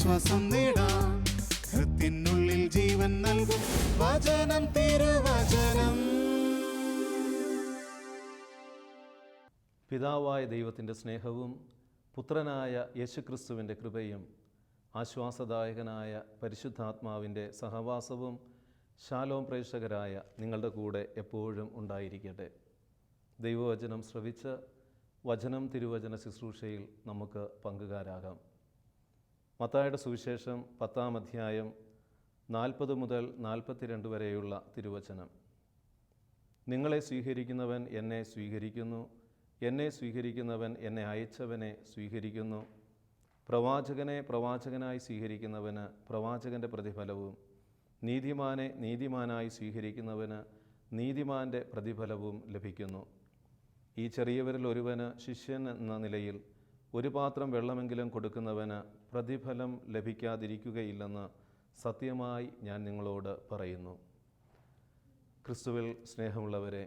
ആശ്വാസം നേടാം. ഹൃത്തിനുള്ളിൽ ജീവൻ നൽകും വചനം, തിരുവചനം. പിതാവായ ദൈവത്തിൻ്റെ സ്നേഹവും പുത്രനായ യേശുക്രിസ്തുവിൻ്റെ കൃപയും ആശ്വാസദായകനായ പരിശുദ്ധാത്മാവിൻ്റെ സഹവാസവും ശാലോം പ്രേക്ഷകരായ നിങ്ങളുടെ കൂടെ എപ്പോഴും ഉണ്ടായിരിക്കട്ടെ. ദൈവവചനം ശ്രവിച്ച് വചനം തിരുവചന ശുശ്രൂഷയിൽ നമുക്ക് പങ്കുകാരാകാം. മത്തായിയുടെ സുവിശേഷം 10-ാം അധ്യായം 40 മുതൽ 42 വരെയുള്ള തിരുവചനം. നിങ്ങളെ സ്വീകരിക്കുന്നവൻ എന്നെ സ്വീകരിക്കുന്നു, എന്നെ സ്വീകരിക്കുന്നവൻ എന്നെ അയച്ചവനെ സ്വീകരിക്കുന്നു. പ്രവാചകനെ പ്രവാചകനായി സ്വീകരിക്കുന്നവന് പ്രവാചകൻ്റെ പ്രതിഫലവും, നീതിമാനെ നീതിമാനായി സ്വീകരിക്കുന്നവന് നീതിമാൻ്റെ പ്രതിഫലവും ലഭിക്കുന്നു. ഈ ചെറിയവരിൽ ഒരുവന് ശിഷ്യൻ എന്ന നിലയിൽ ഒരു പാത്രം വെള്ളമെങ്കിലും കൊടുക്കുന്നവന് പ്രതിഫലം ലഭിക്കാതിരിക്കുകയില്ലെന്ന് സത്യമായി ഞാൻ നിങ്ങളോട് പറയുന്നു. ക്രിസ്തുവിൽ സ്നേഹമുള്ളവരെ,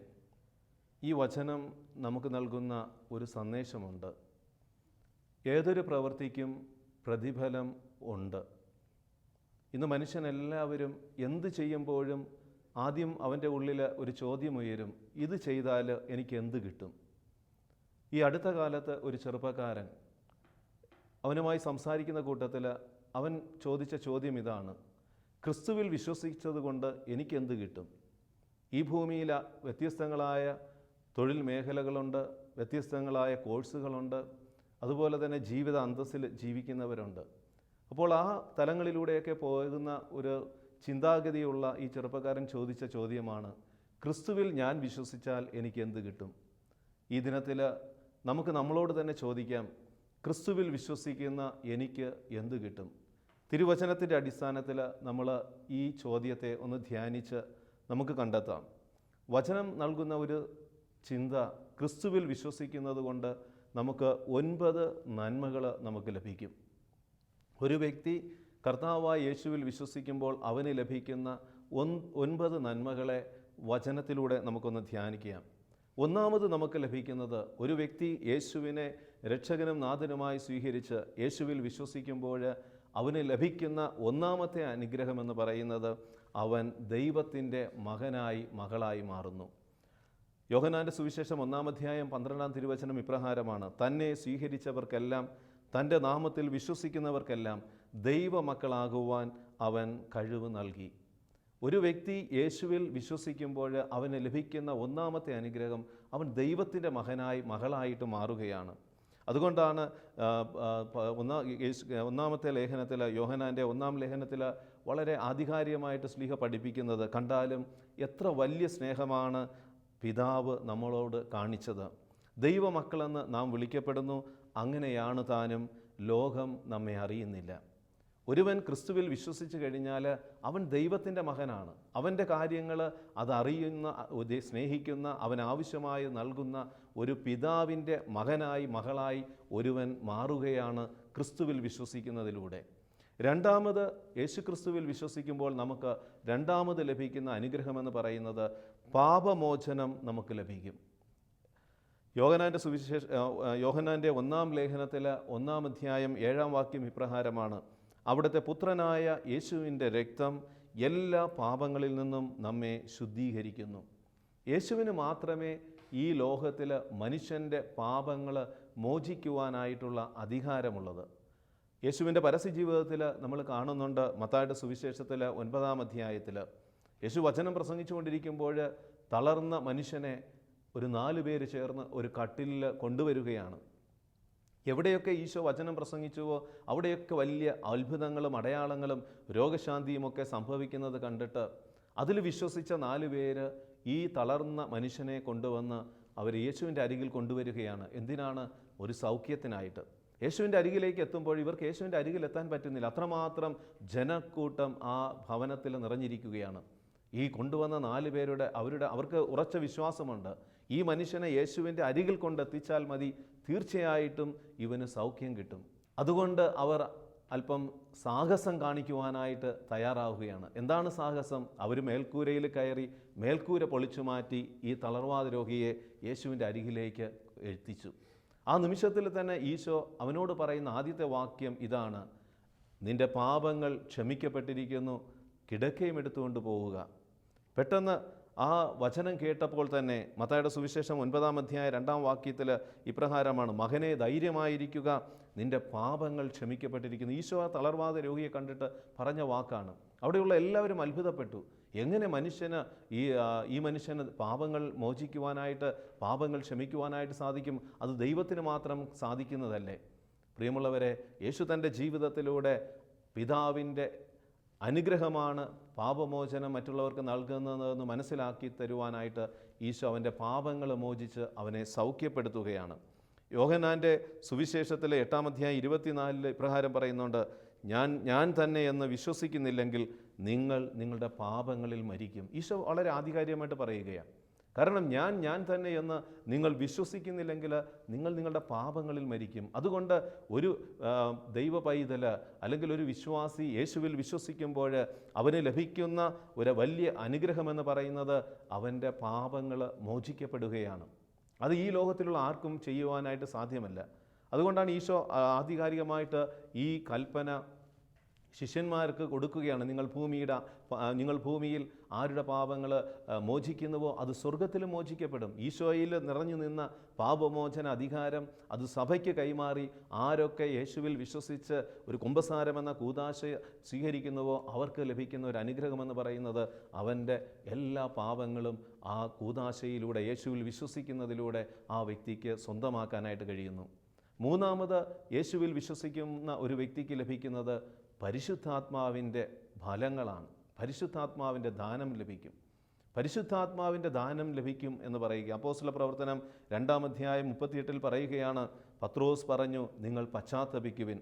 ഈ വചനം നമുക്ക് നൽകുന്ന ഒരു സന്ദേശമുണ്ട്. ഏതൊരു പ്രവൃത്തിക്കും പ്രതിഫലം ഉണ്ട്. ഇന്ന് മനുഷ്യനെല്ലാവരും എന്ത് ചെയ്യുമ്പോഴും ആദ്യം അവൻ്റെ ഉള്ളിൽ ഒരു ചോദ്യമുയരും, ഇത് ചെയ്താൽ എനിക്ക് എന്ത് കിട്ടും? ഈ അടുത്ത കാലത്ത് ഒരു ചെറുപ്പക്കാരൻ, അവനുമായി സംസാരിക്കുന്ന കൂട്ടത്തിൽ അവൻ ചോദിച്ച ചോദ്യം ഇതാണ്: ക്രിസ്തുവിൽ വിശ്വസിച്ചത് കൊണ്ട് എനിക്കെന്ത് കിട്ടും? ഈ ഭൂമിയിൽ വ്യത്യസ്തങ്ങളായ തൊഴിൽ മേഖലകളുണ്ട്, വ്യത്യസ്തങ്ങളായ കോഴ്സുകളുണ്ട്, അതുപോലെ തന്നെ ജീവിത അന്തസ്സിൽ ജീവിക്കുന്നവരുണ്ട്. അപ്പോൾ ആ തലങ്ങളിലൂടെയൊക്കെ പോകുന്ന ഒരു ചിന്താഗതിയുള്ള ഈ ചെറുപ്പക്കാരൻ ചോദിച്ച ചോദ്യമാണ്, ക്രിസ്തുവിൽ ഞാൻ വിശ്വസിച്ചാൽ എനിക്ക് എന്ത് കിട്ടും? ഈ ദിനത്തിൽ നമുക്ക് നമ്മളോട് തന്നെ ചോദിക്കാം, ക്രിസ്തുവിൽ വിശ്വസിക്കുന്ന എനിക്ക് എന്ത് കിട്ടും? തിരുവചനത്തിൻ്റെ അടിസ്ഥാനത്തിൽ നമ്മൾ ഈ ചോദ്യത്തെ ഒന്ന് ധ്യാനിച്ച് നമുക്ക് കണ്ടെത്താം. വചനം നൽകുന്ന ഒരു ചിന്ത, ക്രിസ്തുവിൽ വിശ്വസിക്കുന്നത് കൊണ്ട് നമുക്ക് 9 നന്മകൾ നമുക്ക് ലഭിക്കും. ഒരു വ്യക്തി കർത്താവായ യേശുവിൽ വിശ്വസിക്കുമ്പോൾ അവന് ലഭിക്കുന്ന 9 നന്മകളെ വചനത്തിലൂടെ നമുക്കൊന്ന് ധ്യാനിക്കാം. ഒന്നാമത് നമുക്ക് ലഭിക്കുന്നത്, ഒരു വ്യക്തി യേശുവിനെ രക്ഷകനും നാഥനുമായി സ്വീകരിച്ച് യേശുവിൽ വിശ്വസിക്കുമ്പോൾ അവന് ലഭിക്കുന്ന ഒന്നാമത്തെ അനുഗ്രഹമെന്ന് പറയുന്നത്, അവൻ ദൈവത്തിൻ്റെ മകനായി മകളായി മാറുന്നു. യോഹന്നാൻ്റെ സുവിശേഷം 1-ാം അധ്യായം 12-ാം തിരുവചനം ഇപ്രകാരമാണ്: തന്നെ സ്വീകരിച്ചവർക്കെല്ലാം, തൻ്റെ നാമത്തിൽ വിശ്വസിക്കുന്നവർക്കെല്ലാം ദൈവമക്കളാകുവാൻ അവൻ കഴിവ് നൽകി. ഒരു വ്യക്തി യേശുവിൽ വിശ്വസിക്കുമ്പോൾ അവന് ലഭിക്കുന്ന ഒന്നാമത്തെ അനുഗ്രഹം, അവൻ ദൈവത്തിൻ്റെ മകനായി മകളായിട്ട് മാറുകയാണ്. അതുകൊണ്ടാണ് 1-ാമത്തെ ലേഖനത്തിൽ, യോഹന്നാൻ്റെ 1-ാം ലേഖനത്തിൽ വളരെ ആധികാരികമായിട്ട് ശ്ലീഹ പഠിപ്പിക്കുന്നത്, കണ്ടാലും എത്ര വലിയ സ്നേഹമാണ് പിതാവ് നമ്മളോട് കാണിച്ചത്. ദൈവമക്കളെന്ന് നാം വിളിക്കപ്പെടുന്നു, അങ്ങനെയാണ് താനും. ലോകം നമ്മെ അറിയുന്നില്ല. ഒരുവൻ ക്രിസ്തുവിൽ വിശ്വസിച്ച് കഴിഞ്ഞാൽ അവൻ ദൈവത്തിൻ്റെ മകനാണ്. അവൻ്റെ കാര്യങ്ങൾ അതറിയുന്ന, സ്നേഹിക്കുന്ന, അവൻ ആവശ്യമായി നൽകുന്ന ഒരു പിതാവിൻ്റെ മകനായി മകളായി ഒരുവൻ മാറുകയാണ് ക്രിസ്തുവിൽ വിശ്വസിക്കുന്നതിലൂടെ. രണ്ടാമത്, യേശു ക്രിസ്തുവിൽ വിശ്വസിക്കുമ്പോൾ നമുക്ക് രണ്ടാമത് ലഭിക്കുന്ന അനുഗ്രഹമെന്ന് പറയുന്നത്, പാപമോചനം നമുക്ക് ലഭിക്കും. യോഹന്നാൻ്റെ 1-ാം ലേഖനത്തിൽ 1-ാം അധ്യായം 7-ാം വാക്യം ഇപ്രകാരമാണ്: അവിടുത്തെ പുത്രനായ യേശുവിൻ്റെ രക്തം എല്ലാ പാപങ്ങളിൽ നിന്നും നമ്മെ ശുദ്ധീകരിക്കുന്നു. യേശുവിന് മാത്രമേ ഈ ലോകത്തിൽ മനുഷ്യൻ്റെ പാപങ്ങൾ മോചിക്കുവാനായിട്ടുള്ള അധികാരമുള്ളത്. യേശുവിൻ്റെ പരസ്യജീവിതത്തിൽ നമ്മൾ കാണുന്നുണ്ട്. മത്തായിയുടെ സുവിശേഷത്തിൽ 9-ാം അധ്യായത്തിൽ യേശു വചനം പ്രസംഗിച്ചുകൊണ്ടിരിക്കുമ്പോൾ തളർന്ന മനുഷ്യനെ ഒരു 4 പേര് ചേർന്ന് ഒരു കട്ടിലിൽ കൊണ്ടുവരികയാണ്. എവിടെയൊക്കെ ഈശോ വചനം പ്രസംഗിച്ചുവോ അവിടെയൊക്കെ വലിയ അത്ഭുതങ്ങളും അടയാളങ്ങളും രോഗശാന്തിയുമൊക്കെ സംഭവിക്കുന്നത് കണ്ടിട്ട് അതിൽ വിശ്വസിച്ച 4 പേര് ഈ തളർന്ന മനുഷ്യനെ കൊണ്ടുവന്ന് അവർ യേശുവിൻ്റെ അരികിൽ കൊണ്ടുവരികയാണ്. എന്തിനാണ്? ഒരു സൗഖ്യത്തിനായിട്ട്. യേശുവിൻ്റെ അരികിലേക്ക് എത്തുമ്പോൾ ഇവർക്ക് യേശുവിൻ്റെ അരികിൽ എത്താൻ പറ്റുന്നില്ല. അത്രമാത്രം ജനക്കൂട്ടം ആ ഭവനത്തിൽ നിറഞ്ഞിരിക്കുകയാണ്. ഈ കൊണ്ടുവന്ന 4 പേരുടെ അവർക്ക് ഉറച്ച വിശ്വാസമുണ്ട്, ഈ മനുഷ്യനെ യേശുവിൻ്റെ അരികിൽ കൊണ്ടെത്തിച്ചാൽ മതി, തീർച്ചയായിട്ടും ഇവന് സൗഖ്യം കിട്ടും. അതുകൊണ്ട് അവർ അല്പം സാഹസം കാണിക്കുവാനായിട്ട് തയ്യാറാവുകയാണ്. എന്താണ് സാഹസം? അവർ മേൽക്കൂരയിൽ കയറി മേൽക്കൂര പൊളിച്ചു മാറ്റി ഈ തളർവാദ രോഗിയെ യേശുവിൻ്റെ അരികിലേക്ക് എത്തിച്ചു. ആ നിമിഷത്തിൽ തന്നെ ഈശോ അവനോട് പറയുന്ന ആദ്യത്തെ വാക്യം ഇതാണ്: നിന്റെ പാപങ്ങൾ ക്ഷമിക്കപ്പെട്ടിരിക്കുന്നു, കിടക്കയും എടുത്തുകൊണ്ട് പോവുക. പെട്ടെന്ന് ആ വചനം കേട്ടപ്പോൾ തന്നെ മത്തായിയുടെ സുവിശേഷം 9-ാം അധ്യായം 2-ാം വാക്യത്തിൽ ഇപ്രകാരമാണ്: മകനെ ധൈര്യമായിരിക്കുക, നിന്റെ പാപങ്ങൾ ക്ഷമിക്കപ്പെട്ടിരിക്കുന്നു. ഈശോ ആ തളർവാദ രോഗിയെ കണ്ടിട്ട് പറഞ്ഞ വാക്കാണ്. അവിടെയുള്ള എല്ലാവരും അത്ഭുതപ്പെട്ടു. എങ്ങനെ ഈ മനുഷ്യന് പാപങ്ങൾ മോചിക്കുവാനായിട്ട്, പാപങ്ങൾ ക്ഷമിക്കുവാനായിട്ട് സാധിക്കും? അത് ദൈവത്തിന് മാത്രം സാധിക്കുന്നതല്ലേ? പ്രിയമുള്ളവരെ, യേശു തൻ്റെ ജീവിതത്തിലൂടെ പിതാവിൻ്റെ അനുഗ്രഹമാണ് പാപമോചനം മറ്റുള്ളവർക്ക് നൽകുന്നതെന്ന് മനസ്സിലാക്കി തരുവാനായിട്ട് ഈശോ അവൻ്റെ പാപങ്ങൾ മോചിച്ച് അവനെ സൗഖ്യപ്പെടുത്തുകയാണ്. യോഹന്നാൻ്റെ സുവിശേഷത്തിലെ 8-ാം അധ്യായം 24 ഇപ്രകാരം പറയുന്നുണ്ട്: ഞാൻ തന്നെ എന്ന് വിശ്വസിക്കുന്നില്ലെങ്കിൽ നിങ്ങൾ നിങ്ങളുടെ പാപങ്ങളിൽ മരിക്കും. ഈശോ വളരെ ആധികാരികമായിട്ട് പറയുകയാണ്. കാരണം ഞാൻ തന്നെ എന്ന് നിങ്ങൾ വിശ്വസിക്കുന്നില്ലെങ്കിൽ നിങ്ങൾ നിങ്ങളുടെ പാപങ്ങളിൽ മരിക്കും. അതുകൊണ്ട് ഒരു ദൈവ പൈതൽ അല്ലെങ്കിൽ ഒരു വിശ്വാസി യേശുവിൽ വിശ്വസിക്കുമ്പോൾ അവന് ലഭിക്കുന്ന ഒരു വലിയ അനുഗ്രഹമെന്ന് പറയുന്നത് അവൻ്റെ പാപങ്ങൾ മോചിക്കപ്പെടുകയാണ്. അത് ഈ ലോകത്തിലുള്ള ആർക്കും ചെയ്യുവാനായിട്ട് സാധ്യമല്ല. അതുകൊണ്ടാണ് ഈശോ ആധികാരികമായിട്ട് ഈ കൽപ്പന ശിഷ്യന്മാർക്ക് കൊടുക്കുകയാണ്. നിങ്ങൾ ഭൂമിയിൽ ആരുടെ പാപങ്ങൾ മോചിക്കുന്നുവോ അത് സ്വർഗത്തിലും മോചിക്കപ്പെടും. ഈശോയിൽ നിറഞ്ഞു നിന്ന പാപമോചന അധികാരം അത് സഭയ്ക്ക് കൈമാറി ആരൊക്കെ യേശുവിൽ വിശ്വസിച്ച് ഒരു കുമ്പസാരമെന്ന കൂദാശ സ്വീകരിക്കുന്നുവോ അവർക്ക് ലഭിക്കുന്ന ഒരു അനുഗ്രഹമെന്ന് പറയുന്നത് അവൻ്റെ എല്ലാ പാപങ്ങളും ആ കൂദാശയിലൂടെ, യേശുവിൽ വിശ്വസിക്കുന്നതിലൂടെ ആ വ്യക്തിക്ക് സ്വന്തമാക്കാനായിട്ട് കഴിയുന്നു. മൂന്നാമത്, യേശുവിൽ വിശ്വസിക്കുന്ന ഒരു വ്യക്തിക്ക് ലഭിക്കുന്നത് പരിശുദ്ധാത്മാവിൻ്റെ ഫലങ്ങളാണ്. പരിശുദ്ധാത്മാവിൻ്റെ ദാനം ലഭിക്കും. പരിശുദ്ധാത്മാവിൻ്റെ ദാനം ലഭിക്കും എന്ന് പറയുക. അപ്പോസ്തല പ്രവർത്തനം 2-ാം അധ്യായം 38 പറയുകയാണ്: പത്രോസ് പറഞ്ഞു, നിങ്ങൾ പശ്ചാത്തപിക്കുവിൻ,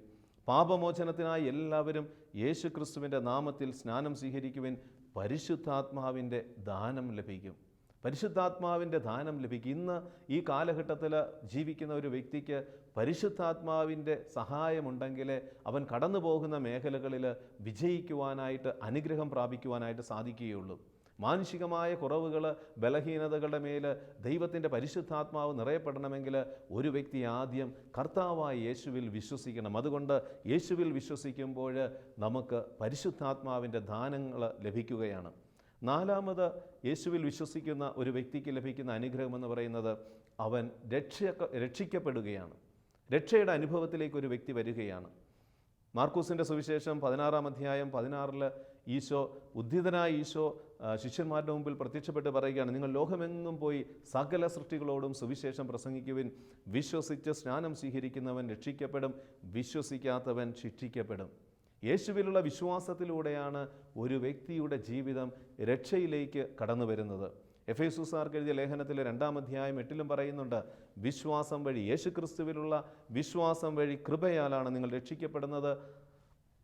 പാപമോചനത്തിനായി എല്ലാവരും യേശു ക്രിസ്തുവിൻ്റെ നാമത്തിൽ സ്നാനം സ്വീകരിക്കുവിൻ, പരിശുദ്ധാത്മാവിൻ്റെ ദാനം ലഭിക്കും. പരിശുദ്ധാത്മാവിൻ്റെ ദാനം ലഭിക്കും. ഇന്ന് ഈ കാലഘട്ടത്തിൽ ജീവിക്കുന്ന ഒരു വ്യക്തിക്ക് പരിശുദ്ധാത്മാവിൻ്റെ സഹായമുണ്ടെങ്കിലേ അവൻ കടന്നു പോകുന്ന മേഖലകളിൽ വിജയിക്കുവാനായിട്ട്, അനുഗ്രഹം പ്രാപിക്കുവാനായിട്ട് സാധിക്കുകയുള്ളൂ. മാനുഷികമായ കുറവുകൾ, ബലഹീനതകളുടെ മേൽ ദൈവത്തിൻ്റെ പരിശുദ്ധാത്മാവ് നിറയപ്പെടണമെങ്കിൽ ഒരു വ്യക്തി ആദ്യം കർത്താവായ യേശുവിൽ വിശ്വസിക്കണം. അതുകൊണ്ട് യേശുവിൽ വിശ്വസിക്കുമ്പോൾ നമുക്ക് പരിശുദ്ധാത്മാവിൻ്റെ ദാനങ്ങൾ ലഭിക്കുകയാണ്. നാലാമത്, യേശുവിൽ വിശ്വസിക്കുന്ന ഒരു വ്യക്തിക്ക് ലഭിക്കുന്ന അനുഗ്രഹമെന്ന് പറയുന്നത് അവൻ രക്ഷിക്കപ്പെടുകയാണ്. രക്ഷയുടെ അനുഭവത്തിലേക്ക് ഒരു വ്യക്തി വരികയാണ്. മാർക്കൂസിൻ്റെ സുവിശേഷം 16-ാം അധ്യായം 16 ഈശോ, ഉദ്ധിതനായ ഈശോ ശിഷ്യന്മാരുടെ മുമ്പിൽ പ്രത്യക്ഷപ്പെട്ട് പറയുകയാണ്: നിങ്ങൾ ലോകമെങ്ങും പോയി സകല സൃഷ്ടികളോടും സുവിശേഷം പ്രസംഗിക്കുവിൻ, വിശ്വസിച്ച് സ്നാനം സ്വീകരിക്കുന്നവൻ രക്ഷിക്കപ്പെടും, വിശ്വസിക്കാത്തവൻ ശിക്ഷിക്കപ്പെടും. യേശുവിലുള്ള വിശ്വാസത്തിലൂടെയാണ് ഒരു വ്യക്തിയുടെ ജീവിതം രക്ഷയിലേക്ക് കടന്നു വരുന്നത്. എഫേസുസാർക്ക് എഴുതിയ ലേഖനത്തിലെ 2-ാം അധ്യായം 8 പറയുന്നുണ്ട്: വിശ്വാസം വഴി, യേശുക്രിസ്തുവിലുള്ള വിശ്വാസം വഴി കൃപയാലാണ് നിങ്ങൾ രക്ഷിക്കപ്പെടുന്നത്,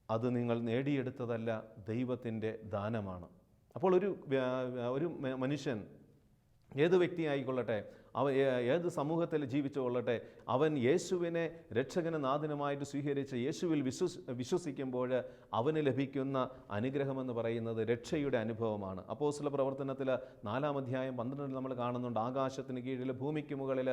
അത് നിങ്ങൾ നേടിയെടുത്തതല്ല, ദൈവത്തിൻ്റെ ദാനമാണ്. അപ്പോൾ ഒരു മനുഷ്യൻ, ഏത് വ്യക്തിയായിക്കൊള്ളട്ടെ, ഏത് സമൂഹത്തിൽ ജീവിച്ചുകൊള്ളട്ടെ, അവൻ യേശുവിനെ രക്ഷകന് നാഥനുമായിട്ട് സ്വീകരിച്ച് യേശുവിൽ വിശ്വസിക്കുമ്പോൾ അവന് ലഭിക്കുന്ന അനുഗ്രഹമെന്ന് പറയുന്നത് രക്ഷയുടെ അനുഭവമാണ്. അപ്പോസ്തല പ്രവർത്തനത്തിൽ 4-ാം അധ്യായം 12 നമ്മൾ കാണുന്നുണ്ട്: ആകാശത്തിന് കീഴിൽ ഭൂമിക്ക് മുകളിൽ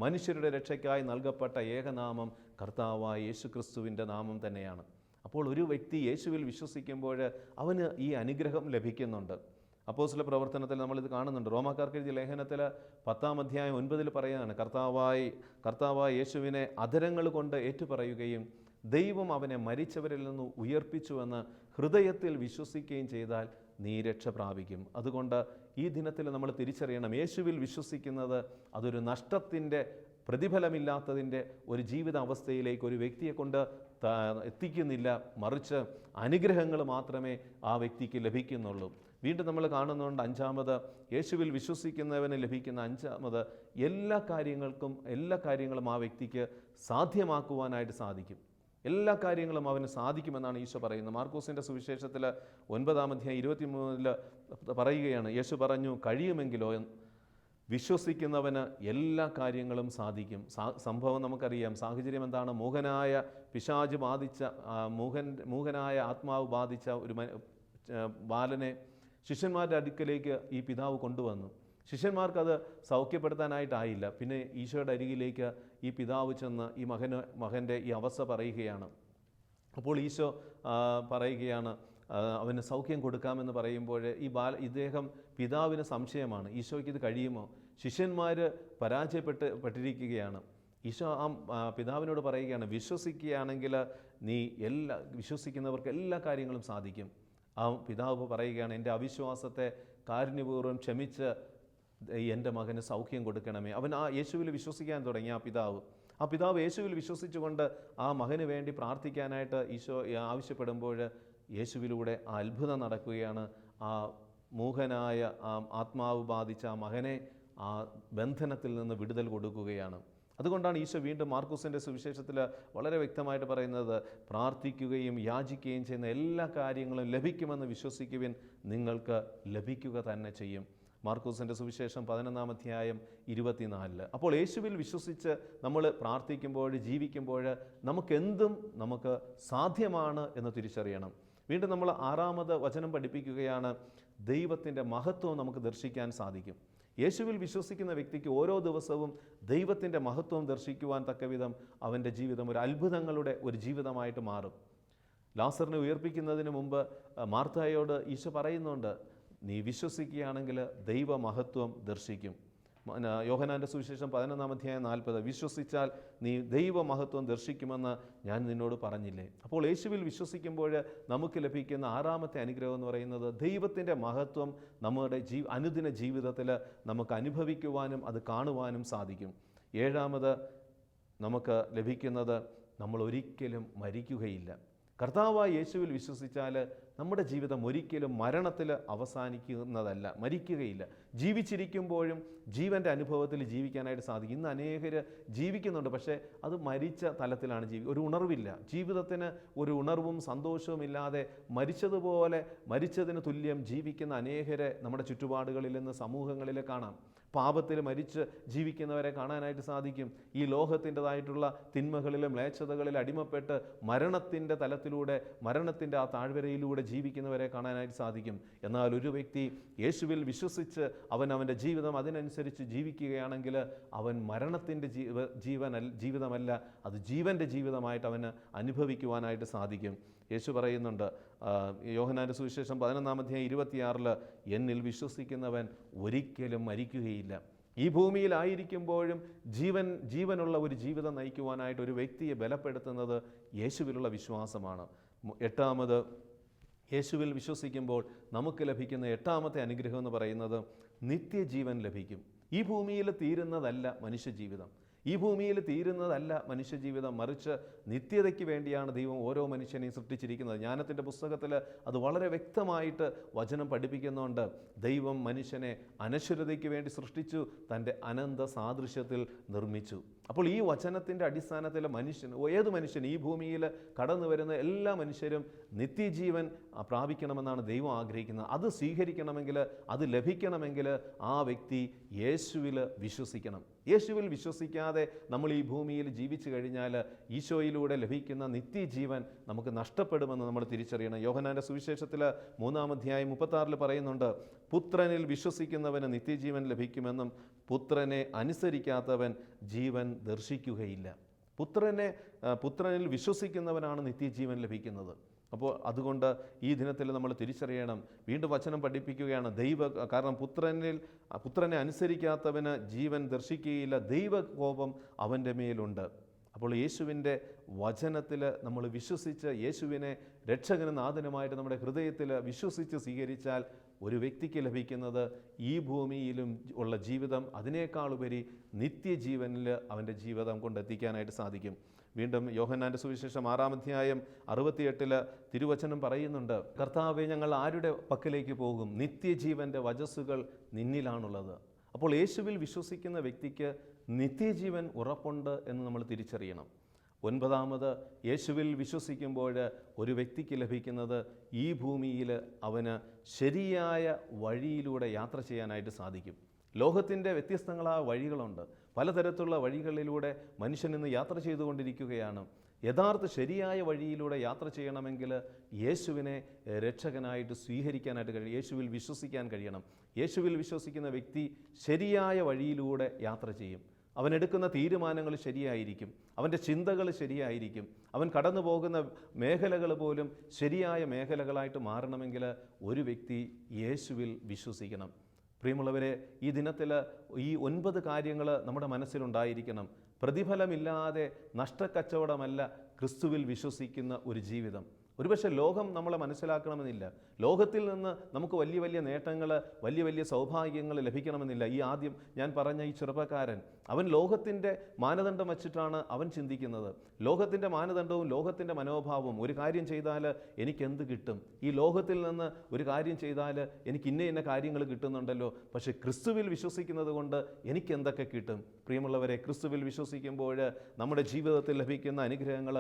മനുഷ്യരുടെ രക്ഷയ്ക്കായി നൽകപ്പെട്ട ഏകനാമം കർത്താവായ യേശുക്രിസ്തുവിൻ്റെ നാമം തന്നെയാണ്. അപ്പോൾ ഒരു വ്യക്തി യേശുവിൽ വിശ്വസിക്കുമ്പോൾ അവന് ഈ അനുഗ്രഹം ലഭിക്കുന്നുണ്ട്. അപ്പോസ്തല പ്രവർത്തനത്തിൽ നമ്മളിത് കാണുന്നുണ്ട്. റോമാക്കാർക്ക് എഴുതിയ ലേഖനത്തിൽ 10-ാം അധ്യായം 9 പറയുകയാണ്: കർത്താവായ യേശുവിനെ അധരങ്ങൾ കൊണ്ട് ഏറ്റുപറയുകയും ദൈവം അവനെ മരിച്ചവരിൽ നിന്ന് ഉയർപ്പിച്ചുവെന്ന് ഹൃദയത്തിൽ വിശ്വസിക്കുകയും ചെയ്താൽ നീ രക്ഷ പ്രാപിക്കും. അതുകൊണ്ട് ഈ ദിനത്തിൽ നമ്മൾ തിരിച്ചറിയണം, യേശുവിൽ വിശ്വസിക്കുന്നത് അതൊരു നഷ്ടത്തിൻ്റെ, പ്രതിഫലമില്ലാത്തതിൻ്റെ ഒരു ജീവിത അവസ്ഥയിലേക്ക് ഒരു വ്യക്തിയെ കൊണ്ട് എത്തിക്കുന്നില്ല, മറിച്ച് അനുഗ്രഹങ്ങൾ മാത്രമേ ആ വ്യക്തിക്ക് ലഭിക്കുന്നുള്ളൂ. വീണ്ടും നമ്മൾ കാണുന്നുണ്ട് 5-ാമത്, യേശുവിൽ വിശ്വസിക്കുന്നവന് ലഭിക്കുന്ന 5-ാമത്, എല്ലാ കാര്യങ്ങളും ആ വ്യക്തിക്ക് സാധ്യമാക്കുവാനായിട്ട് സാധിക്കും. എല്ലാ കാര്യങ്ങളും അവന് സാധിക്കുമെന്നാണ് ഈശോ പറയുന്നത്. മാർക്കൂസിൻ്റെ സുവിശേഷത്തിൽ 9-ാം അധ്യായം 23 പറയുകയാണ്: യേശു പറഞ്ഞു, കഴിയുമെങ്കിലോ വിശ്വസിക്കുന്നവന് എല്ലാ കാര്യങ്ങളും സാധിക്കും. സംഭവം നമുക്കറിയാം. സാഹചര്യം എന്താണ്? പിശാച് ബാധിച്ച മൂകനായ ആത്മാവ് ബാധിച്ച ഒരു ബാലനെ ശിഷ്യന്മാരുടെ അടുക്കലേക്ക് ഈ പിതാവ് കൊണ്ടുവന്നു. ശിഷ്യന്മാർക്കത് സൗഖ്യപ്പെടുത്താനായിട്ടായില്ല. പിന്നെ ഈശോയുടെ അരികിലേക്ക് ഈ പിതാവ് ചെന്ന് ഈ മകൻ്റെ ഈ അവസ്ഥ പറയുകയാണ്. അപ്പോൾ ഈശോ പറയുകയാണ്, അവന് സൗഖ്യം കൊടുക്കാമെന്ന് പറയുമ്പോൾ ഇദ്ദേഹം പിതാവിന് സംശയമാണ്, ഈശോയ്ക്ക് ഇത് കഴിയുമോ? ശിഷ്യന്മാർ പരാജയപ്പെട്ടിരിക്കുകയാണ്. ഈശോ പിതാവിനോട് പറയുകയാണ്, വിശ്വസിക്കുകയാണെങ്കിൽ നീ വിശ്വസിക്കുന്നവർക്ക് എല്ലാ കാര്യങ്ങളും സാധിക്കും. ആ പിതാവ് പറയുകയാണ്, എൻ്റെ അവിശ്വാസത്തെ കാരുണ്യപൂർവ്വം ക്ഷമിച്ച് എൻ്റെ മകന് സൗഖ്യം കൊടുക്കണമേ. അവൻ യേശുവിൽ വിശ്വസിക്കാൻ തുടങ്ങി. ആ പിതാവ് യേശുവിൽ വിശ്വസിച്ചുകൊണ്ട് ആ മകന് വേണ്ടി പ്രാർത്ഥിക്കാനായിട്ട് ഈശോ ആവശ്യപ്പെടുമ്പോൾ യേശുവിലൂടെ ആ അത്ഭുതം നടക്കുകയാണ്. ആ മൂകനായ ആത്മാവ് ബാധിച്ച ആ മകനെ ആ ബന്ധനത്തിൽ നിന്ന് വിടുതൽ കൊടുക്കുകയാണ്. അതുകൊണ്ടാണ് ഈശോ വീണ്ടും മാർക്കോസിൻ്റെ സുവിശേഷത്തിൽ വളരെ വ്യക്തമായിട്ട് പറയുന്നത്, പ്രാർത്ഥിക്കുകയും യാചിക്കുകയും ചെയ്യുന്ന എല്ലാ കാര്യങ്ങളും ലഭിക്കുമെന്ന് വിശ്വസിക്കുവിൻ, നിങ്ങൾക്ക് ലഭിക്കുക തന്നെ ചെയ്യും. മാർക്കോസിൻ്റെ സുവിശേഷം 11-ാം അധ്യായം 24. അപ്പോൾ യേശുവിൽ വിശ്വസിച്ച് നമ്മൾ പ്രാർത്ഥിക്കുമ്പോൾ, ജീവിക്കുമ്പോൾ നമുക്ക് സാധ്യമാണ് എന്ന് തിരിച്ചറിയണം. വീണ്ടും നമ്മൾ 6-ാമത് വചനം പഠിപ്പിക്കുകയാണ്, ദൈവത്തിൻ്റെ മഹത്വം നമുക്ക് ദർശിക്കാൻ സാധിക്കും. യേശുവിൽ വിശ്വസിക്കുന്ന വ്യക്തിക്ക് ഓരോ ദിവസവും ദൈവത്തിൻ്റെ മഹത്വം ദർശിക്കുവാൻ തക്കവിധം അവൻ്റെ ജീവിതം ഒരു അത്ഭുതങ്ങളുടെ ഒരു ജീവിതമായിട്ട് മാറും. ലാസറിനെ ഉയർപ്പിക്കുന്നതിന് മുമ്പ് മാർത്തായോട് ഈശോ പറയുന്നുണ്ട്, നീ വിശ്വസിക്കുകയാണെങ്കിൽ ദൈവമഹത്വം ദർശിക്കും. യോഹന്നാൻ്റെ സുവിശേഷം 11-ാം അധ്യായം 40, വിശ്വസിച്ചാൽ നീ ദൈവമഹത്വം ദർശിക്കുമെന്ന് ഞാൻ നിന്നോട് പറഞ്ഞില്ലേ? അപ്പോൾ യേശുവിൽ വിശ്വസിക്കുമ്പോൾ നമുക്ക് ലഭിക്കുന്ന 6-ാമത്തെ അനുഗ്രഹം എന്ന് പറയുന്നത്, ദൈവത്തിൻ്റെ മഹത്വം നമ്മുടെ അനുദിന ജീവിതത്തിൽ നമുക്ക് അനുഭവിക്കുവാനും അത് കാണുവാനും സാധിക്കും. 7-ാമത് നമുക്ക് ലഭിക്കുന്നത്, നമ്മൾ ഒരിക്കലും മരിക്കുകയില്ല. കർത്താവായ യേശുവിൽ വിശ്വസിച്ചാൽ നമ്മുടെ ജീവിതം ഒരിക്കലും മരണത്തിൽ അവസാനിക്കുന്നതല്ല, മരിക്കുകയില്ല. ജീവിച്ചിരിക്കുമ്പോഴും ജീവൻ്റെ അനുഭവത്തിൽ ജീവിക്കാനായിട്ട് സാധിക്കും. ഇന്ന് അനേകർ ജീവിക്കുന്നുണ്ട്, പക്ഷേ അത് മരിച്ച തലത്തിലാണ് ഒരു ഉണർവില്ല. ജീവിതത്തിന് ഒരു ഉണർവും സന്തോഷവും ഇല്ലാതെ മരിച്ചതിന് തുല്യം ജീവിക്കുന്ന അനേകരെ നമ്മുടെ ചുറ്റുപാടുകളിൽ നിന്ന് സമൂഹങ്ങളിൽ കാണാം. പാപത്തിൽ മരിച്ച് ജീവിക്കുന്നവരെ കാണാനായിട്ട് സാധിക്കും. ഈ ലോകത്തിൻ്റെതായിട്ടുള്ള തിന്മകളിലും മ്ലേച്ഛതകളിൽ അടിമപ്പെട്ട് മരണത്തിൻ്റെ തലത്തിലൂടെ, മരണത്തിൻ്റെ ആ താഴ്വരയിലൂടെ ജീവിക്കുന്നവരെ കാണാനായിട്ട് സാധിക്കും. എന്നാൽ ഒരു വ്യക്തി യേശുവിൽ വിശ്വസിച്ച് അവൻ്റെ ജീവിതം അതിനനുസരിച്ച് ജീവിക്കുകയാണെങ്കിൽ അവൻ മരണത്തിൻ്റെ ജീവിതമല്ല, അത് ജീവൻ്റെ ജീവിതമായിട്ട് അവന് അനുഭവിക്കുവാനായിട്ട് സാധിക്കും. യേശു പറയുന്നുണ്ട്, യോഹന്നാൻ്റെ സുവിശേഷം 11-ാം അധ്യായം 26, എന്നിൽ വിശ്വസിക്കുന്നവൻ ഒരിക്കലും മരിക്കുകയില്ല. ഈ ഭൂമിയിലായിരിക്കുമ്പോഴും ജീവനുള്ള ഒരു ജീവിതം നയിക്കുവാനായിട്ട് ഒരു വ്യക്തിയെ ബലപ്പെടുത്തുന്നത് യേശുവിലുള്ള വിശ്വാസമാണ്. 8-ാമത്, യേശുവിൽ വിശ്വസിക്കുമ്പോൾ നമുക്ക് ലഭിക്കുന്ന 8-ാമത്തെ അനുഗ്രഹം എന്ന് പറയുന്നത്, നിത്യജീവൻ ലഭിക്കും. ഈ ഭൂമിയിൽ തീരുന്നതല്ല മനുഷ്യജീവിതം. ഈ ഭൂമിയിൽ തീരുന്നതല്ല മനുഷ്യജീവിതം, മറിച്ച് നിത്യതയ്ക്ക് വേണ്ടിയാണ് ദൈവം ഓരോ മനുഷ്യനെയും സൃഷ്ടിച്ചിരിക്കുന്നത്. ജ്ഞാനത്തിൻ്റെ പുസ്തകത്തിൽ അത് വളരെ വ്യക്തമായിട്ട് വചനം പഠിപ്പിക്കുന്നുണ്ട്. ദൈവം മനുഷ്യനെ അനശ്വരതയ്ക്ക് വേണ്ടി സൃഷ്ടിച്ചു, തൻ്റെ അനന്ത സാദൃശ്യത്തിൽ നിർമ്മിച്ചു. അപ്പോൾ ഈ വചനത്തിൻ്റെ അടിസ്ഥാനത്തിൽ ഏത് മനുഷ്യൻ ഈ ഭൂമിയിൽ കടന്നു വരുന്ന എല്ലാ മനുഷ്യരും നിത്യജീവൻ പ്രാപിക്കണമെന്നാണ് ദൈവം ആഗ്രഹിക്കുന്നത്. അത് സ്വീകരിക്കണമെങ്കിൽ, അത് ലഭിക്കണമെങ്കിൽ ആ വ്യക്തി യേശുവിൽ വിശ്വസിക്കണം. യേശുവിൽ വിശ്വസിക്കാതെ നമ്മൾ ഈ ഭൂമിയിൽ ജീവിച്ചു കഴിഞ്ഞാൽ ഈശോയിലൂടെ ലഭിക്കുന്ന നിത്യജീവൻ നമുക്ക് നഷ്ടപ്പെടുമെന്ന് നമ്മൾ തിരിച്ചറിയണം. യോഹന്നാൻ്റെ സുവിശേഷത്തിൽ 3-ാം അധ്യായം 36 പറയുന്നുണ്ട്, പുത്രനിൽ വിശ്വസിക്കുന്നവന് നിത്യജീവൻ ലഭിക്കുമെന്നും പുത്രനെ അനുസരിക്കാത്തവൻ ജീവൻ ദർശിക്കുകയില്ല. പുത്രനിൽ വിശ്വസിക്കുന്നവനാണ് നിത്യജീവൻ ലഭിക്കുന്നത്. അപ്പോൾ അതുകൊണ്ട് ഈ ദിനത്തിൽ നമ്മൾ തിരിച്ചറിയണം. വീണ്ടും വചനം പഠിപ്പിക്കുകയാണ്, കാരണം പുത്രനെ അനുസരിക്കാത്തവന് ജീവൻ ദർശിക്കുകയില്ല, ദൈവകോപം അവൻ്റെ മേലുണ്ട്. അപ്പോൾ യേശുവിൻ്റെ വചനത്തിൽ നമ്മൾ വിശ്വസിച്ച് യേശുവിനെ രക്ഷകനും നാഥനുമായിട്ട് നമ്മുടെ ഹൃദയത്തിൽ വിശ്വസിച്ച് സ്വീകരിച്ചാൽ ഒരു വ്യക്തിക്ക് ലഭിക്കുന്നത് ഈ ഭൂമിയിലും ഉള്ള ജീവിതം, അതിനേക്കാളുപരി നിത്യജീവനിൽ അവൻ്റെ ജീവിതം കൊണ്ടെത്തിക്കാനായിട്ട് സാധിക്കും. വീണ്ടും യോഹന്നാൻ്റെ സുവിശേഷം 6-ാം അധ്യായം 68 തിരുവചനം പറയുന്നുണ്ട്, കർത്താവേ, ഞങ്ങൾ ആരുടെ പക്കലേക്ക് പോകും? നിത്യജീവൻ്റെ വചസ്സുകൾ നിന്നിലാണുള്ളത്. അപ്പോൾ യേശുവിൽ വിശ്വസിക്കുന്ന വ്യക്തിക്ക് നിത്യജീവൻ ഉറപ്പുണ്ട് എന്ന് നമ്മൾ തിരിച്ചറിയണം. 9-ാമത്, യേശുവിൽ വിശ്വസിക്കുമ്പോൾ ഒരു വ്യക്തിക്ക് ലഭിക്കുന്നത് ഈ ഭൂമിയിൽ അവന് ശരിയായ വഴിയിലൂടെ യാത്ര ചെയ്യാനായിട്ട് സാധിക്കും. ലോകത്തിൻ്റെ വ്യത്യസ്തങ്ങളായ വഴികളുണ്ട്. പലതരത്തിലുള്ള വഴികളിലൂടെ മനുഷ്യൻ ഇന്ന് യാത്ര ചെയ്തുകൊണ്ടിരിക്കുകയാണ്. യഥാർത്ഥ ശരിയായ വഴിയിലൂടെ യാത്ര ചെയ്യണമെങ്കിൽ യേശുവിനെ രക്ഷകനായിട്ട് സ്വീകരിക്കാനായിട്ട് കഴിയും, യേശുവിൽ വിശ്വസിക്കാൻ കഴിയണം. യേശുവിൽ വിശ്വസിക്കുന്ന വ്യക്തി ശരിയായ വഴിയിലൂടെ യാത്ര ചെയ്യും. അവനെടുക്കുന്ന തീരുമാനങ്ങൾ ശരിയായിരിക്കും, അവൻ്റെ ചിന്തകൾ ശരിയായിരിക്കും, അവൻ കടന്നു പോകുന്ന മേഖലകൾ പോലും ശരിയായ മേഖലകളായിട്ട് മാറണമെങ്കിൽ ഒരു വ്യക്തി യേശുവിൽ വിശ്വസിക്കണം. പ്രിയമുള്ളവരെ, ഈ ദിനത്തിൽ ഈ 9 കാര്യങ്ങൾ നമ്മുടെ മനസ്സിലുണ്ടായിരിക്കണം. പ്രതിഫലമില്ലാതെ നഷ്ടക്കച്ചവടമല്ല ക്രിസ്തുവിൽ വിശ്വസിക്കുന്ന ഒരു ജീവിതം. ഒരുപക്ഷെ ലോകം നമ്മളെ മനസ്സിലാക്കണമെന്നില്ല, ലോകത്തിൽ നിന്ന് നമുക്ക് വലിയ വലിയ നേട്ടങ്ങൾ, വലിയ വലിയ സൗഭാഗ്യങ്ങൾ ലഭിക്കണമെന്നില്ല. ഈ ആദ്യം ഞാൻ പറഞ്ഞ ഈ ചെറുപ്പക്കാരൻ, അവൻ ലോകത്തിൻ്റെ മാനദണ്ഡം വച്ചിട്ടാണ് അവൻ ചിന്തിക്കുന്നത്. ലോകത്തിൻ്റെ മാനദണ്ഡവും ലോകത്തിൻ്റെ മനോഭാവവും, ഒരു കാര്യം ചെയ്താൽ എനിക്കെന്ത് കിട്ടും, ഈ ലോകത്തിൽ നിന്ന് ഒരു കാര്യം ചെയ്താൽ എനിക്ക് ഇന്ന കാര്യങ്ങൾ കിട്ടുന്നുണ്ടല്ലോ, പക്ഷേ ക്രിസ്തുവിൽ വിശ്വസിക്കുന്നത് കൊണ്ട് എനിക്ക് എന്തൊക്കെ കിട്ടും? പ്രിയമുള്ളവരെ, ക്രിസ്തുവിൽ വിശ്വസിക്കുമ്പോൾ നമ്മുടെ ജീവിതത്തിൽ ലഭിക്കുന്ന അനുഗ്രഹങ്ങൾ,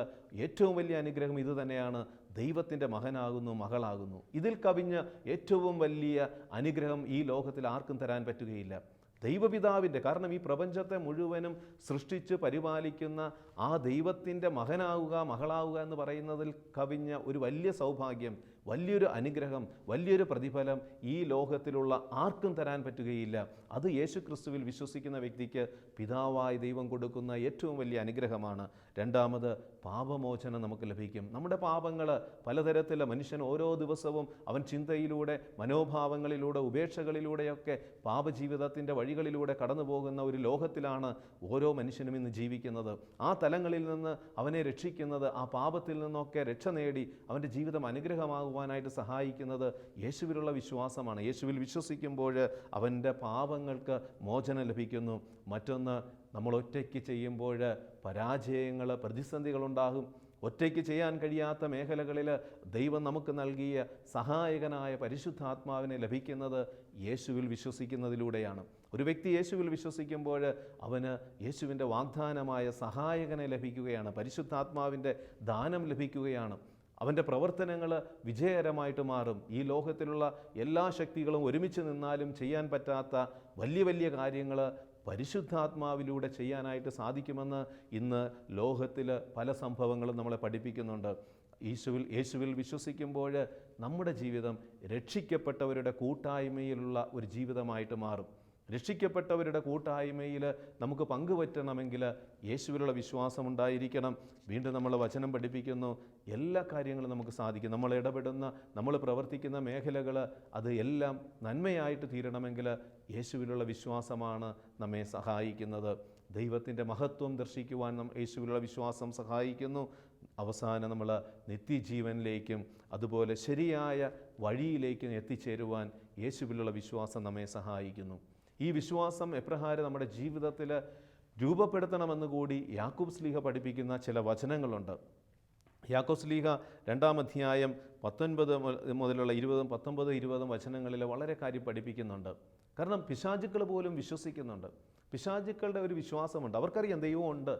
ഏറ്റവും വലിയ അനുഗ്രഹം ഇത് തന്നെയാണ്: ദൈവത്തിൻ്റെ മകനാകുന്നു, മകളാകുന്നു. ഇതിൽ കവിഞ്ഞ ഏറ്റവും വലിയ അനുഗ്രഹം ഈ ലോകത്തിൽ ആർക്കും തരാൻ പറ്റുകയില്ല. ദൈവപിതാവിൻ്റെ, കാരണം ഈ പ്രപഞ്ചത്തെ മുഴുവനും സൃഷ്ടിച്ച് പരിപാലിക്കുന്ന ആ ദൈവത്തിൻ്റെ മകനാവുക, മകളാവുക എന്ന് പറയുന്നതിൽ കവിഞ്ഞ ഒരു വലിയ സൗഭാഗ്യം, വലിയൊരു അനുഗ്രഹം, വലിയൊരു പ്രതിഫലം ഈ ലോകത്തിലുള്ള ആർക്കും തരാൻ പറ്റുകയില്ല. അത് യേശു ക്രിസ്തുവിൽ വിശ്വസിക്കുന്ന വ്യക്തിക്ക് പിതാവായ ദൈവം കൊടുക്കുന്ന ഏറ്റവും വലിയ അനുഗ്രഹമാണ്. രണ്ടാമത്, പാപമോചനം നമുക്ക് ലഭിക്കും. നമ്മുടെ പാപങ്ങൾ പലതരത്തിൽ, മനുഷ്യൻ ഓരോ ദിവസവും അവൻ ചിന്തയിലൂടെ, മനോഭാവങ്ങളിലൂടെ, ഉപേക്ഷകളിലൂടെയൊക്കെ പാപജീവിതത്തിൻ്റെ വഴികളിലൂടെ കടന്നു പോകുന്ന ഒരു ലോകത്തിലാണ് ഓരോ മനുഷ്യനും ഇന്ന് ജീവിക്കുന്നത്. ആ തലങ്ങളിൽ നിന്ന് അവനെ രക്ഷിക്കുന്നത്, ആ പാപത്തിൽ നിന്നൊക്കെ രക്ഷ നേടി അവൻ്റെ ജീവിതം അനുഗ്രഹമാകുവാനായിട്ട് സഹായിക്കുന്നത് യേശുവിലുള്ള വിശ്വാസമാണ്. യേശുവിൽ വിശ്വസിക്കുമ്പോൾ അവൻ്റെ പാപങ്ങൾക്ക് മോചനം ലഭിക്കുന്നു. മറ്റൊന്ന്, നമ്മൾ ഒറ്റയ്ക്ക് ചെയ്യുമ്പോൾ പരാജയങ്ങൾ, പ്രതിസന്ധികളുണ്ടാകും. ഒറ്റയ്ക്ക് ചെയ്യാൻ കഴിയാത്ത മേഖലകളിൽ ദൈവം നമുക്ക് നൽകിയ സഹായകനായ പരിശുദ്ധാത്മാവിനെ ലഭിക്കുന്നത് യേശുവിൽ വിശ്വസിക്കുന്നതിലൂടെയാണ്. ഒരു വ്യക്തി യേശുവിൽ വിശ്വസിക്കുമ്പോൾ അവന് യേശുവിൻ്റെ വാഗ്ദാനമായ സഹായകനെ ലഭിക്കുകയാണ്, പരിശുദ്ധാത്മാവിൻ്റെ ദാനം ലഭിക്കുകയാണ്. അവൻ്റെ പ്രവർത്തനങ്ങൾ വിജയകരമായിട്ട് മാറും. ഈ ലോകത്തിലുള്ള എല്ലാ ശക്തികളും ഒരുമിച്ച് നിന്നാലും ചെയ്യാൻ പറ്റാത്ത വലിയ വലിയ കാര്യങ്ങൾ പരിശുദ്ധാത്മാവിലൂടെ ചെയ്യാനായിട്ട് സാധിക്കുമെന്ന് ഇന്ന് ലോകത്തിൽ പല സംഭവങ്ങളും നമ്മളെ പഠിപ്പിക്കുന്നുണ്ട്. യേശുവിൽ വിശ്വസിക്കുമ്പോൾ നമ്മുടെ ജീവിതം രക്ഷിക്കപ്പെട്ടവരുടെ കൂട്ടായ്മയിലുള്ള ഒരു ജീവിതമായിട്ട് മാറും. രക്ഷിക്കപ്പെട്ടവരുടെ കൂട്ടായ്മയിൽ നമുക്ക് പങ്കുപറ്റണമെങ്കിൽ യേശുവിലുള്ള വിശ്വാസം ഉണ്ടായിരിക്കണം. വീണ്ടും നമ്മൾ വചനം പഠിപ്പിക്കുന്നു, എല്ലാ കാര്യങ്ങളും നമുക്ക് സാധിക്കും. നമ്മൾ ഇടപെടുന്ന, നമ്മൾ പ്രവർത്തിക്കുന്ന മേഖലകൾ അത് എല്ലാം നന്മയായിട്ട് തീരണമെങ്കിൽ യേശുവിലുള്ള വിശ്വാസമാണ് നമ്മെ സഹായിക്കുന്നത്. ദൈവത്തിൻ്റെ മഹത്വം ദർശിക്കുവാൻ യേശുവിലുള്ള വിശ്വാസം സഹായിക്കുന്നു. അവസാനം നമ്മൾ നിത്യജീവനിലേക്കും അതുപോലെ ശരിയായ വഴിയിലേക്കും എത്തിച്ചേരുവാൻ യേശുവിലുള്ള വിശ്വാസം നമ്മെ സഹായിക്കുന്നു. ഈ വിശ്വാസം എപ്രകാരം നമ്മുടെ ജീവിതത്തിൽ രൂപപ്പെടുത്തണമെന്ന് കൂടി യാക്കോബ് ശ്ലീഹ പഠിപ്പിക്കുന്ന ചില വചനങ്ങളുണ്ട്. യാക്കോബ് ശ്ലീഹ 2-ാം അധ്യായം 19 മുതലുള്ള 20, 19, 20 വചനങ്ങളിൽ വളരെ കാര്യം പഠിപ്പിക്കുന്നുണ്ട്. കാരണം പിശാചുക്കൾ പോലും വിശ്വസിക്കുന്നുണ്ട്. പിശാചുക്കളുടെ ഒരു വിശ്വാസമുണ്ട്, അവർക്കറിയാം ദൈവമുണ്ട്,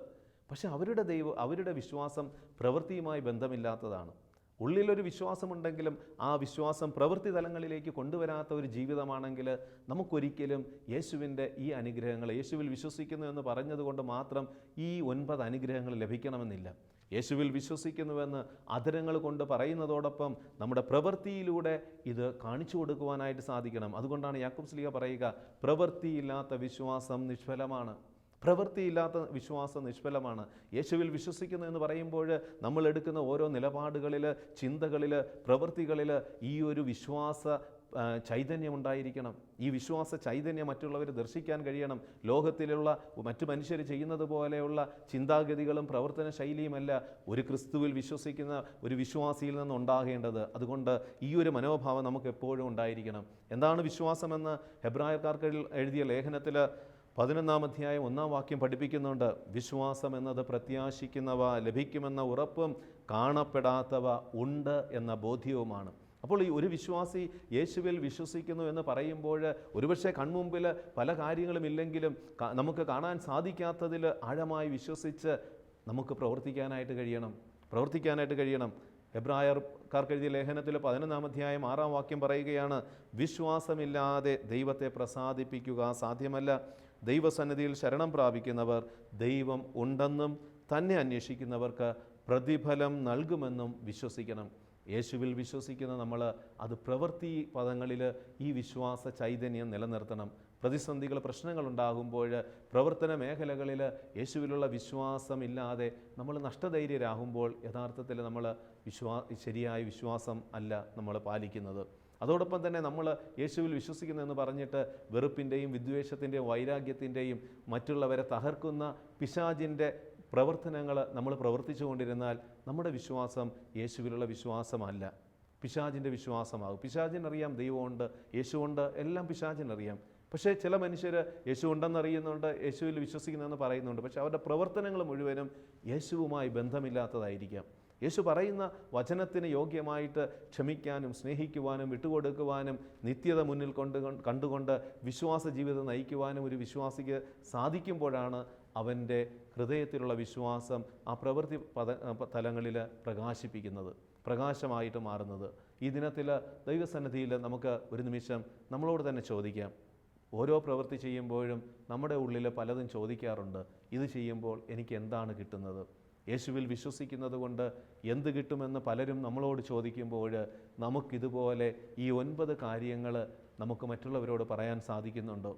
പക്ഷെ അവരുടെ വിശ്വാസം പ്രവൃത്തിയുമായി ബന്ധമില്ലാത്തതാണ്. ഉള്ളിലൊരു വിശ്വാസമുണ്ടെങ്കിലും ആ വിശ്വാസം പ്രവൃത്തി തലങ്ങളിലേക്ക് കൊണ്ടുവരാത്ത ഒരു ജീവിതമാണെങ്കിൽ നമുക്കൊരിക്കലും യേശുവിൻ്റെ ഈ അനുഗ്രഹങ്ങൾ, യേശുവിൽ വിശ്വസിക്കുന്നു എന്ന് പറഞ്ഞതുകൊണ്ട് മാത്രം ഈ 9 അനുഗ്രഹങ്ങൾ ലഭിക്കണമെന്നില്ല. യേശുവിൽ വിശ്വസിക്കുന്നുവെന്ന് അധരങ്ങൾ കൊണ്ട് പറയുന്നതോടൊപ്പം നമ്മുടെ പ്രവൃത്തിയിലൂടെ ഇത് കാണിച്ചു കൊടുക്കുവാനായിട്ട് സാധിക്കണം. അതുകൊണ്ടാണ് യാക്കോബ് ശ്ലീഹ പറയുക, പ്രവൃത്തിയില്ലാത്ത വിശ്വാസം നിഷ്ഫലമാണ്. പ്രവൃത്തിയില്ലാത്ത വിശ്വാസം നിഷ്ഫലമാണ്. യേശുവിൽ വിശ്വസിക്കുന്നു എന്ന് പറയുമ്പോൾ നമ്മൾ എടുക്കുന്ന ഓരോ നിലപാടുകളിൽ, ചിന്തകളിൽ, പ്രവൃത്തികളിൽ ഈ ഒരു വിശ്വാസ ചൈതന്യം ഉണ്ടായിരിക്കണം. ഈ വിശ്വാസ ചൈതന്യം മറ്റുള്ളവർ ദർശിക്കാൻ കഴിയണം. ലോകത്തിലുള്ള മറ്റു മനുഷ്യർ ചെയ്യുന്നത് പോലെയുള്ള ചിന്താഗതികളും പ്രവർത്തന ശൈലിയുമല്ല ഒരു ക്രിസ്തുവിൽ വിശ്വസിക്കുന്ന ഒരു വിശ്വാസിയിൽ നിന്ന് ഉണ്ടാകേണ്ടത്. അതുകൊണ്ട് ഈ ഒരു മനോഭാവം നമുക്ക് എപ്പോഴും ഉണ്ടായിരിക്കണം. എന്താണ് വിശ്വാസമെന്ന് ഹെബ്രായർക്കാർക്ക് എഴുതിയ ലേഖനത്തിൽ 11-ാം അധ്യായം 1-ാം വാക്യം പഠിപ്പിക്കുന്നുണ്ട്. വിശ്വാസം എന്നത് പ്രത്യാശിക്കുന്നവ ലഭിക്കുമെന്ന ഉറപ്പും കാണപ്പെടാത്തവ ഉണ്ട് എന്ന ബോധ്യവുമാണ്. അപ്പോൾ ഈ ഒരു വിശ്വാസി യേശുവിൽ വിശ്വസിക്കുന്നു എന്ന് പറയുമ്പോൾ ഒരുപക്ഷെ കൺമുമ്പിൽ പല കാര്യങ്ങളും ഇല്ലെങ്കിലും നമുക്ക് കാണാൻ സാധിക്കാത്തതിൽ ആഴമായി വിശ്വസിച്ച് നമുക്ക് പ്രവർത്തിക്കാനായിട്ട് കഴിയണം. ഹെബ്രായർക്കാർക്ക് എഴുതിയ ലേഖനത്തിൽ 11-ാം അധ്യായം 6-ാം വാക്യം പറയുകയാണ്, വിശ്വാസമില്ലാതെ ദൈവത്തെ പ്രസാദിപ്പിക്കുക സാധ്യമല്ല. ദൈവസന്നിധിയിൽ ശരണം പ്രാപിക്കുന്നവർ ദൈവം ഉണ്ടെന്നും തന്നെ അന്വേഷിക്കുന്നവർക്ക് പ്രതിഫലം നൽകുമെന്നും വിശ്വസിക്കണം. യേശുവിൽ വിശ്വസിക്കുന്ന നമ്മൾ അത് പ്രവൃത്തി പദങ്ങളിൽ ഈ വിശ്വാസ ചൈതന്യം നിലനിർത്തണം. പ്രതിസന്ധികൾ, പ്രശ്നങ്ങളുണ്ടാകുമ്പോൾ പ്രവർത്തന മേഖലകളിൽ യേശുവിലുള്ള വിശ്വാസമില്ലാതെ നമ്മൾ നഷ്ടധൈര്യരാകുമ്പോൾ യഥാർത്ഥത്തിൽ നമ്മൾ ശരിയായ വിശ്വാസം അല്ല നമ്മൾ പാലിക്കുന്നത്. അതോടൊപ്പം തന്നെ നമ്മൾ യേശുവിൽ വിശ്വസിക്കുന്നതെന്ന് പറഞ്ഞിട്ട് വെറുപ്പിൻ്റെയും വിദ്വേഷത്തിൻ്റെയും വൈരാഗ്യത്തിൻ്റെയും മറ്റുള്ളവരെ തകർക്കുന്ന പിശാചിൻ്റെ പ്രവർത്തനങ്ങൾ നമ്മൾ പ്രവർത്തിച്ചു കൊണ്ടിരുന്നാൽ നമ്മുടെ വിശ്വാസം യേശുവിലുള്ള വിശ്വാസമല്ല, പിശാചിൻ്റെ വിശ്വാസമാകും. പിശാചിനറിയാം ദൈവമുണ്ട്, യേശുവുണ്ട്, എല്ലാം പിശാചിനറിയാം. പക്ഷേ ചില മനുഷ്യർ യേശു ഉണ്ടെന്നറിയുന്നുണ്ട്, യേശുവിൽ വിശ്വസിക്കുന്നതെന്ന് പറയുന്നുണ്ട്, പക്ഷേ അവരുടെ പ്രവർത്തനങ്ങൾ മുഴുവനും യേശുവുമായി ബന്ധമില്ലാത്തതായിരിക്കാം. യേശു പറയുന്ന വചനത്തിന് യോഗ്യമായിട്ട് ക്ഷമിക്കാനും സ്നേഹിക്കുവാനും വിട്ടുകൊടുക്കുവാനും നിത്യത മുന്നിൽ കണ്ടുകൊണ്ട് വിശ്വാസ ജീവിതം നയിക്കുവാനും ഒരു വിശ്വാസിക്ക് സാധിക്കുമ്പോഴാണ് അവൻ്റെ ഹൃദയത്തിലുള്ള വിശ്വാസം ആ പ്രവൃത്തി തലങ്ങളിൽ പ്രകാശിപ്പിക്കുന്നത്, പ്രകാശമായിട്ട് മാറുന്നത്. ഈ ദിനത്തിൽ ദൈവസന്നിധിയിൽ നമുക്ക് ഒരു നിമിഷം നമ്മളോട് തന്നെ ചോദിക്കാം. ഓരോ പ്രവൃത്തി ചെയ്യുമ്പോഴും നമ്മുടെ ഉള്ളിൽ പലതും ചോദിക്കാറുണ്ട്. ഇത് ചെയ്യുമ്പോൾ എനിക്ക് എന്താണ് കിട്ടുന്നത്? യേശുവിൽ വിശ്വസിക്കുന്നത് കൊണ്ട് എന്ത് കിട്ടുമെന്ന് പലരും നമ്മളോട് ചോദിക്കുമ്പോൾ നമുക്കിതുപോലെ ഈ 9 കാര്യങ്ങൾ നമുക്ക് മറ്റുള്ളവരോട് പറയാൻ സാധിക്കുന്നുണ്ടോ?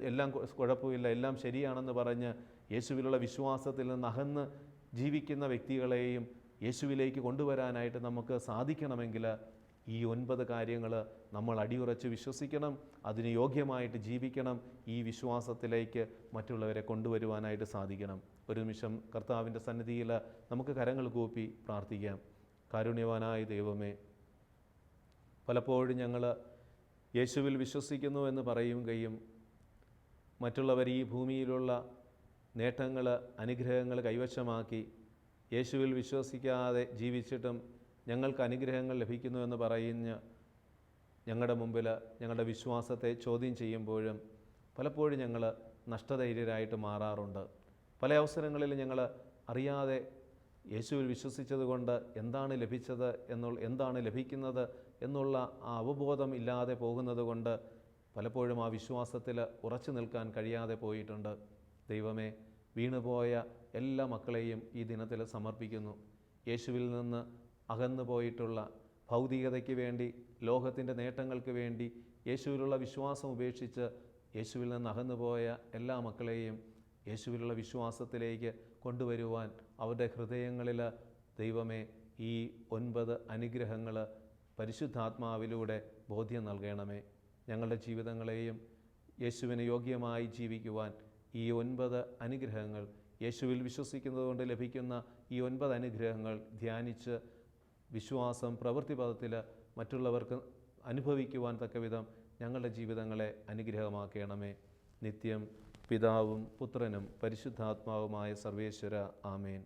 എല്ലാം കുഴപ്പമില്ല, എല്ലാം ശരിയാണെന്ന് പറഞ്ഞ് യേശുവിലുള്ള വിശ്വാസത്തിൽ നിന്ന് അകന്ന് ജീവിക്കുന്ന വ്യക്തികളെയും യേശുവിലേക്ക് കൊണ്ടുവരാനായിട്ട് നമുക്ക് സാധിക്കണമെങ്കിൽ ഈ 9 കാര്യങ്ങൾ നമ്മൾ അടിയുറച്ച് വിശ്വസിക്കണം, അതിന് യോഗ്യമായിട്ട് ജീവിക്കണം, ഈ വിശ്വാസത്തിലേക്ക് മറ്റുള്ളവരെ കൊണ്ടുവരുവാനായിട്ട് സാധിക്കണം. ഒരു നിമിഷം കർത്താവിൻ്റെ സന്നിധിയിൽ നമുക്ക് കരങ്ങൾ കൂപ്പി പ്രാർത്ഥിക്കാം. കാരുണ്യവാനായ ദൈവമേ, പലപ്പോഴും ഞങ്ങൾ യേശുവിൽ വിശ്വസിക്കുന്നു എന്ന് പറയുകയും മറ്റുള്ളവർ ഈ ഭൂമിയിലുള്ള നേട്ടങ്ങൾ, അനുഗ്രഹങ്ങൾ കൈവശമാക്കി യേശുവിൽ വിശ്വസിക്കാതെ ജീവിച്ചിട്ടും ഞങ്ങൾക്ക് അനുഗ്രഹങ്ങൾ ലഭിക്കുന്നു എന്ന് പറയുന്ന ഞങ്ങളുടെ മുമ്പിൽ ഞങ്ങളുടെ വിശ്വാസത്തെ ചോദ്യം ചെയ്യുമ്പോഴും പലപ്പോഴും ഞങ്ങൾ നഷ്ടധൈര്യരായിട്ട് മാറാറുണ്ട്. പല അവസരങ്ങളിൽ ഞങ്ങൾ അറിയാതെ യേശുവിൽ വിശ്വസിച്ചത് കൊണ്ട് എന്താണ് ലഭിച്ചത് എന്താണ് ലഭിക്കുന്നത് എന്നുള്ള ആ അവബോധം ഇല്ലാതെ പോകുന്നത് കൊണ്ട് പലപ്പോഴും ആ വിശ്വാസത്തിൽ ഉറച്ചു നിൽക്കാൻ കഴിയാതെ പോയിട്ടുണ്ട്. ദൈവമേ, വീണുപോയ എല്ലാ മക്കളെയും ഈ ദിനത്തിൽ സമർപ്പിക്കുന്നു. യേശുവിൽ നിന്ന് അകന്നു പോയിട്ടുള്ള ഭൗതികതയ്ക്ക് വേണ്ടി, ലോകത്തിൻ്റെ നേട്ടങ്ങൾക്ക് വേണ്ടി യേശുവിലുള്ള വിശ്വാസം ഉപേക്ഷിച്ച് യേശുവിൽ നിന്ന് അകന്നുപോയ എല്ലാ മക്കളെയും യേശുവിലുള്ള വിശ്വാസത്തിലേക്ക് കൊണ്ടുവരുവാൻ അവരുടെ ഹൃദയങ്ങളിൽ ദൈവമേ ഈ 9 അനുഗ്രഹങ്ങൾ പരിശുദ്ധാത്മാവിലൂടെ ബോധ്യം നൽകണമേ. ഞങ്ങളുടെ ജീവിതങ്ങളെയും യേശുവിന് യോഗ്യമായി ജീവിക്കുവാൻ ഈ 9 അനുഗ്രഹങ്ങൾ, യേശുവിൽ വിശ്വസിക്കുന്നത് കൊണ്ട് ലഭിക്കുന്ന ഈ 9 അനുഗ്രഹങ്ങൾ ധ്യാനിച്ച് വിശ്വാസം പ്രവൃത്തിപദത്തിൽ മറ്റുള്ളവർക്ക് അനുഭവിക്കുവാൻ തക്കവിധം ഞങ്ങളുടെ ജീവിതങ്ങളെ അനുഗ്രഹമാക്കണമേ. നിത്യം പിതാവും പുത്രനും പരിശുദ്ധാത്മാവുമായ സർവേശ്വര, ആമേൻ.